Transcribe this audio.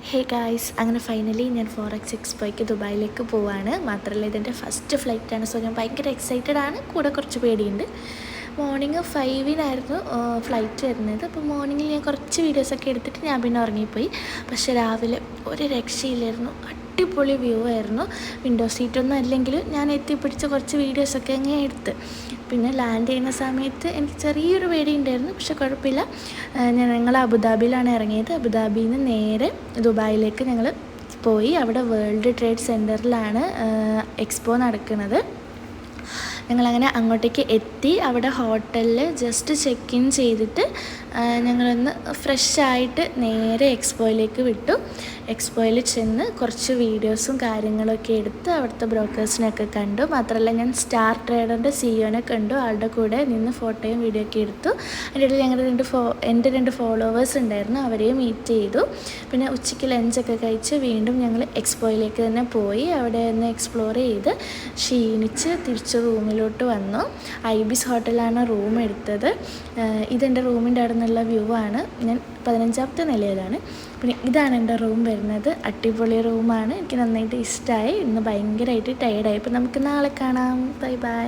Hey guys, അങ്ങനെ finally ഞാൻ forex എക്സ്പോയ്ക്ക് ദുബായിലേക്ക് പോവാണ്. മാത്രമല്ല ഇതെൻ്റെ ഫസ്റ്റ് ഫ്ലൈറ്റാണ്. സോ ഞാൻ ഭയങ്കര എക്സൈറ്റഡ് ആണ്, കൂടെ കുറച്ച് പേടിയുണ്ട്. മോർണിംഗ് 5-നായിരുന്നു ഫ്ലൈറ്റ് വരുന്നത്. അപ്പോൾ മോർണിംഗിൽ ഞാൻ കുറച്ച് വീഡിയോസൊക്കെ എടുത്തിട്ട് ഞാൻ പിന്നെ ഉറങ്ങിപ്പോയി. പക്ഷേ രാവിലെ ഒരു രക്ഷയില്ലായിരുന്നു. അടിപൊളി വ്യൂ ആയിരുന്നു. വിൻഡോ സീറ്റൊന്നും അല്ലെങ്കിലും ഞാൻ എത്തിപ്പിടിച്ച കുറച്ച് വീഡിയോസൊക്കെ അങ്ങനെ എടുത്ത്. പിന്നെ ലാൻഡ് ചെയ്യുന്ന സമയത്ത് എനിക്ക് ചെറിയൊരു പേടി ഉണ്ടായിരുന്നു, പക്ഷെ കുഴപ്പമില്ല. ഞങ്ങൾ അബുദാബിയിലാണ് ഇറങ്ങിയത്. അബുദാബിയിൽ നിന്ന് നേരെ ദുബായിലേക്ക് ഞങ്ങൾ പോയി. അവിടെ വേൾഡ് ട്രേഡ് സെൻറ്ററിലാണ് എക്സ്പോ നടക്കുന്നത്. ഞങ്ങളങ്ങനെ അങ്ങോട്ടേക്ക് എത്തി. അവിടെ ഹോട്ടലിൽ ജസ്റ്റ് ചെക്ക് ഇൻ ചെയ്തിട്ട് ഞങ്ങളൊന്ന് ഫ്രഷായിട്ട് നേരെ എക്സ്പോയിലേക്ക് വിട്ടു. എക്സ്പോയിൽ ചെന്ന് കുറച്ച് വീഡിയോസും കാര്യങ്ങളൊക്കെ എടുത്ത് അവിടുത്തെ ബ്രോക്കേഴ്സിനൊക്കെ കണ്ടു. മാത്രമല്ല ഞാൻ സ്റ്റാർ ട്രേഡറിൻ്റെ സിഇഒനെ കണ്ടു. ആളുടെ കൂടെ നിന്ന് ഫോട്ടോയും വീഡിയോ ഒക്കെ എടുത്തു. അതിൻ്റെ ഇടയിൽ എൻ്റെ രണ്ട് ഫോളോവേഴ്സ് ഉണ്ടായിരുന്നു, അവരെയും മീറ്റ് ചെയ്തു. പിന്നെ ഉച്ചയ്ക്ക് ലഞ്ചൊക്കെ കഴിച്ച് വീണ്ടും ഞങ്ങൾ എക്സ്പോയിലേക്ക് തന്നെ പോയി. അവിടെ ഒന്ന് എക്സ്പ്ലോർ ചെയ്ത് ക്ഷീണിച്ച് തിരിച്ച് റൂമിലോട്ട് വന്നു. ഐബിസ് ഹോട്ടലാണ് റൂം എടുത്തത്. ഇതെൻ്റെ റൂമിൻ്റെ അവിടെ നിന്നുള്ള വ്യൂ ആണ്. ഞാൻ 15ാമത്തെ നിലയിലാണ്. പിന്നെ ഇതാണ് എൻ്റെ റൂം വരുന്നത്. അടിപൊളി റൂമാണ്. എനിക്ക് നന്നായിട്ട് ഇഷ്ടമായി. ഇന്ന് ഭയങ്കരമായിട്ട് ടയേർഡായി. അപ്പോൾ നമുക്ക് നാളെ കാണാം. Bye bye.